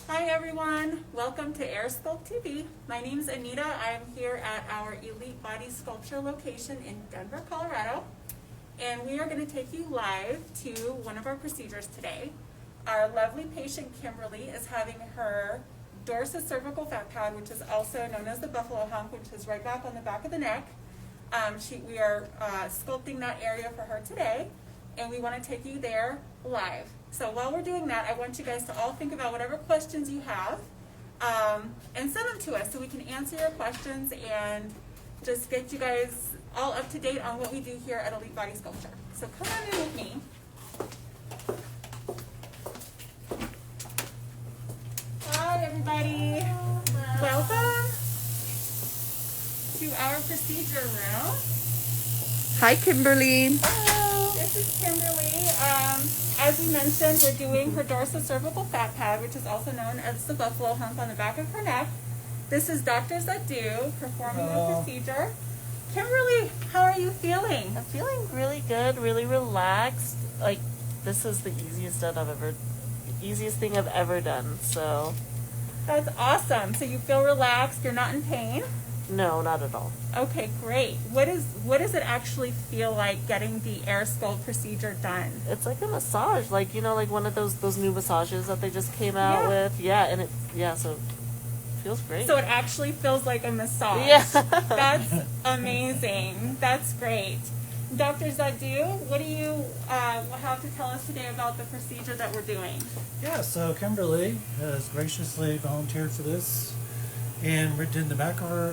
Hi everyone, welcome to AirSculpt TV. My name is Anita. I'm here at our Elite Body Sculpture location in Denver, Colorado. And we are going to take you live to one of our procedures today. Our lovely patient Kimberly is having her dorsocervical fat pad, which is also known as the buffalo hump, which is right back on the back of the neck. We are sculpting that area for her today, and we want to take you there live. So while we're doing that, I want you guys to all think about whatever questions you have and send them to us so we can answer your questions and just get you guys all up to date on what we do here at Elite Body Sculpture. So come on in with me. Hi everybody. Hello. Welcome to our procedure room. Hi, Kimberly. Hello. This is Kimberly. As we mentioned, we're doing her dorsocervical fat pad, which is also known as the buffalo hump on the back of her neck. This is Dr. Zadu performing the procedure. Kimberly, how are you feeling? I'm feeling really good, really relaxed. Like, this is the easiest thing I've ever done. So That's awesome. So you feel relaxed, you're not in pain? no, not at all. Okay, great. What does it actually feel like getting the AirSculpt procedure done? It's like a massage, like like one of those new massages that they just came out with. Yeah, and so it feels great. So it actually feels like a massage. Yeah. That's amazing. That's great. Dr. Zadu, what do you have to tell us today about the procedure that we're doing? Yeah, so Kimberly has graciously volunteered for this, and we did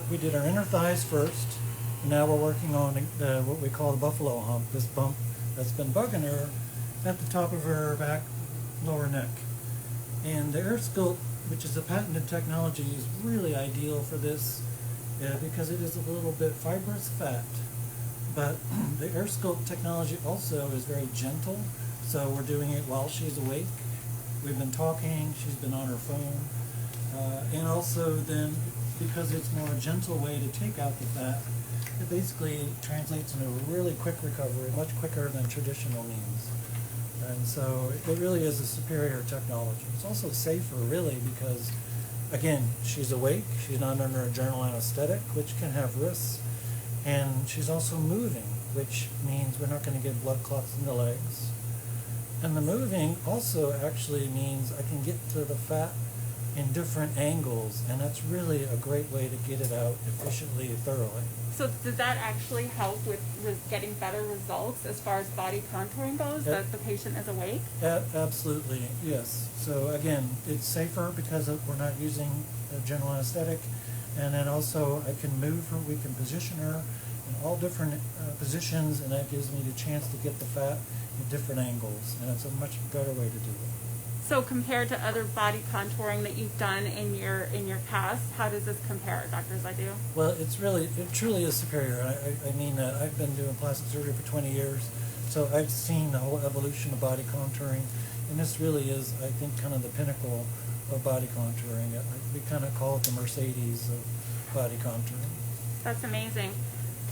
we did our inner thighs first, and now we're working on what we call the buffalo hump, this bump that's been bugging her at the top of her back, lower neck. And the AirSculpt, which is a patented technology, is really ideal for this because it is a little bit fibrous fat. But the AirSculpt technology also is very gentle, so we're doing it while she's awake. We've been talking, she's been on her phone, and also then, because it's more a gentle way to take out the fat, it basically translates into a really quick recovery, much quicker than traditional means. And so it really is a superior technology. It's also safer, really, because, again, she's awake, she's not under a general anesthetic, which can have risks. And she's also moving, which means we're not going to get blood clots in the legs. And the moving also actually means I can get to the fat in different angles, and that's really a great way to get it out efficiently, thoroughly. So does that actually help with getting better results as far as body contouring goes, that the patient is awake? Absolutely, yes. So again, it's safer because we're not using a general anesthetic. And then also I can move her, we can position her in all different positions, and that gives me the chance to get the fat in different angles, and it's a much better way to do it. So compared to other body contouring that you've done in your past, how does this compare, Dr. Zadu? Well, it truly is superior. I mean, I've been doing plastic surgery for 20 years, so I've seen the whole evolution of body contouring, and this really is, I think, kind of the pinnacle of body contouring. We kind of call it the Mercedes of body contouring. That's amazing.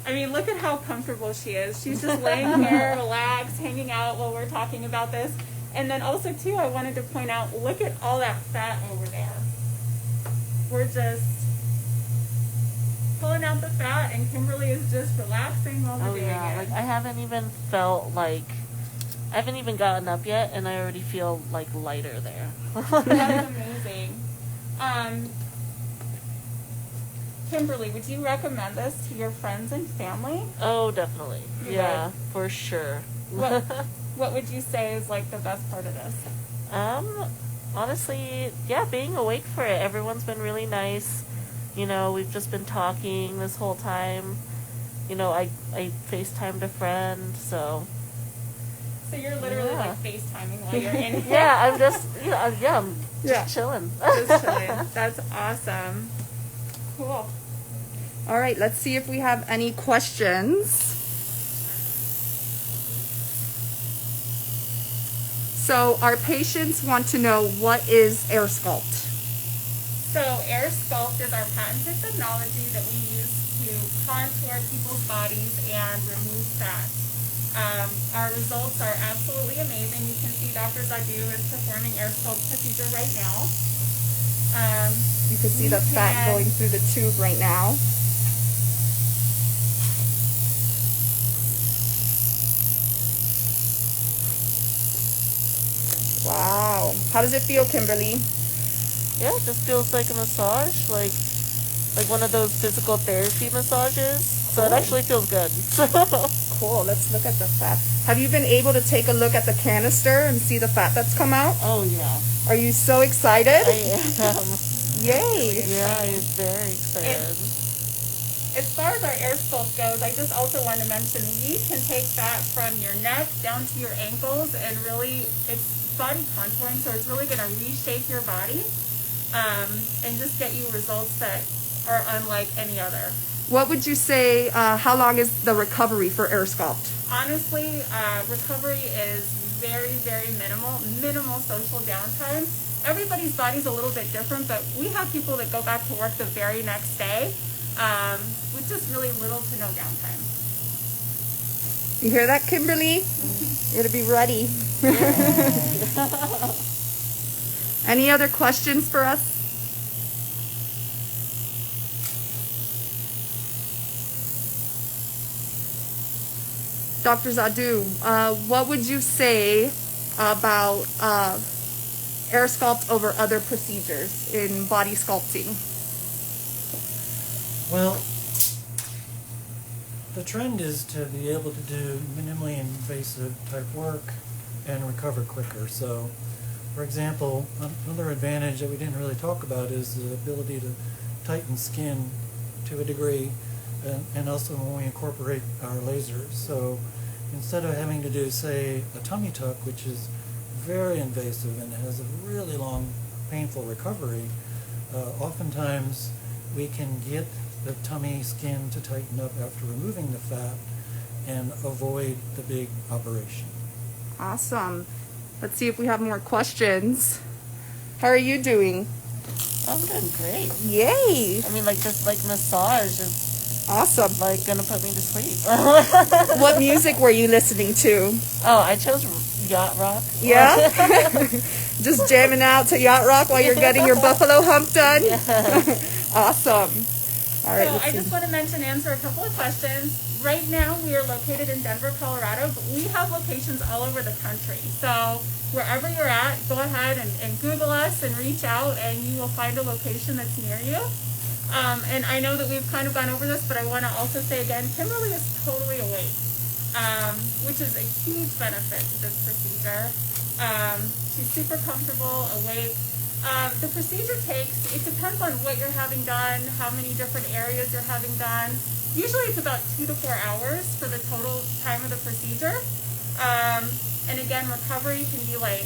I mean, look at how comfortable she is. She's just laying here, relaxed, hanging out while we're talking about this. And then also, too, I wanted to point out, look at all that fat over there. We're just pulling out the fat, and Kimberly is just relaxing while we're doing it. Like I haven't even gotten up yet, and I already feel like lighter there. That's amazing. Kimberly, would you recommend this to your friends and family? Oh, definitely. You Yeah, would? for sure. What would you say is like the best part of this? Honestly, yeah, being awake for it. Everyone's been really nice. We've just been talking this whole time. I FaceTimed a friend, so. So you're literally like FaceTiming while you're in here? Yeah, I'm just, I'm just chilling. Just chilling. That's awesome. Cool. All right, let's see if we have any questions. So our patients want to know, what is AirSculpt? So AirSculpt is our patented technology that we use to contour people's bodies and remove fat. Our results are absolutely amazing. You can see Dr. Zadu is performing AirSculpt procedure right now. You can see we the fat can- going through the tube right now. Wow. How does it feel, Kimberly? Yeah, it just feels like a massage, like one of those physical therapy massages. So it actually feels good. Cool. Let's look at the fat. Have you been able to take a look at the canister and see the fat that's come out? Oh yeah, Are you so excited? I am. Yay. Yeah, I'm very excited. As far as our AirSculpt goes, I just also want to mention we can take fat from your neck down to your ankles, and really it's body contouring, so it's really going to reshape your body and just get you results that are unlike any other. What would you say, how long is the recovery for AirSculpt? Honestly, recovery is very, very minimal social downtime. Everybody's body's a little bit different, but we have people that go back to work the very next day with just really little to no downtime. You hear that, Kimberly? You're to be ready. Any other questions for us? Dr. Zadu, what would you say about AirSculpt over other procedures in body sculpting? Well, the trend is to be able to do minimally invasive type work and recover quicker. So, for example, another advantage that we didn't really talk about is the ability to tighten skin to a degree, and also when we incorporate our lasers. So instead of having to do, say, a tummy tuck, which is very invasive and has a really long, painful recovery, oftentimes we can get the tummy skin to tighten up after removing the fat and avoid the big operation. Awesome. Let's see if we have more questions. How are you doing? I'm doing great. Yay! I mean, like just like massage is Awesome. like gonna put me to sleep. What music were you listening to? Oh, I chose yacht rock. Yeah? Just jamming out to yacht rock while you're getting your buffalo hump done? Awesome. All right, So let's I see. just want to answer a couple of questions. Right now we are located in Denver, Colorado, but we have locations all over the country. So wherever you're at, go ahead and Google us and reach out, and you will find a location that's near you. And I know that we've kind of gone over this, but I want to also say again, Kimberly is totally awake, which is a huge benefit to this procedure. She's super comfortable, awake. The procedure it depends on what you're having done, how many different areas you're having done. Usually it's about 2 to 4 hours for the total time of the procedure. And again, recovery can be like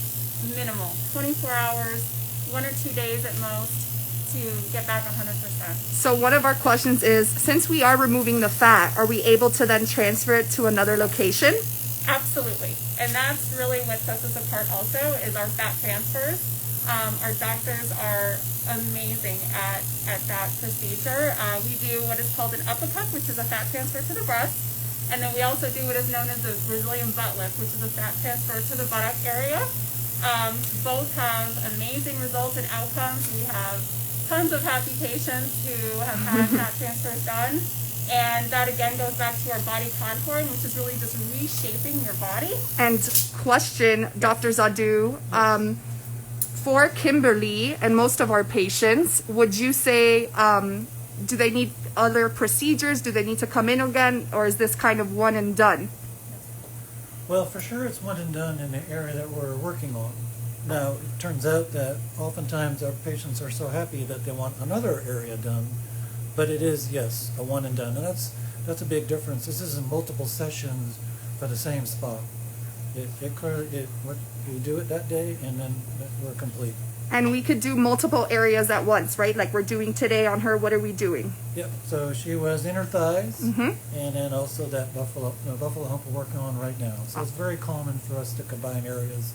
minimal, 24 hours, 1 or 2 days at most to get back 100%. So one of our questions is, since we are removing the fat, are we able to then transfer it to another location? Absolutely. And that's really what sets us apart also, is our fat transfers. Our doctors are amazing at that procedure. We do what is called an uppercut, which is a fat transfer to the breast. And then we also do what is known as a Brazilian butt lift, which is a fat transfer to the buttock area. Both have amazing results and outcomes. We have tons of happy patients who have had fat transfers done. And that again goes back to our body contouring, which is really just reshaping your body. And question, Dr. Zadu, for Kimberly and most of our patients, would you say, do they need other procedures? Do they need to come in again? Or is this kind of one and done? Well, for sure it's one and done in the area that we're working on. Now, it turns out that oftentimes our patients are so happy that they want another area done, but it is, yes, a one and done. And that's a big difference. This isn't multiple sessions for the same spot. You do it that day, and then we're complete. And we could do multiple areas at once, right? Like we're doing today on her. What are we doing? Yep. So she was inner thighs, Mhm. and then also that buffalo hump we're working on right now. So it's very common for us to combine areas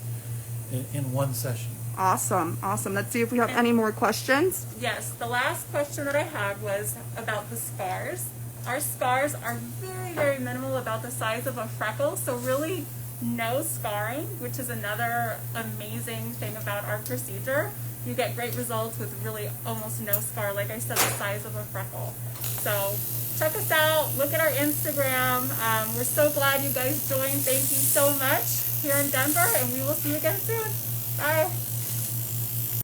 in one session. Awesome, awesome. Let's see if we have any more questions. Yes, the last question that I had was about the scars. Our scars are very, very minimal, about the size of a freckle. So really, no scarring, which is another amazing thing about our procedure. You get great results with really almost no scar, like I said, the size of a freckle. So check us out, look at our Instagram. We're so glad you guys joined. Thank you so much here in Denver, and we will see you again soon. Bye.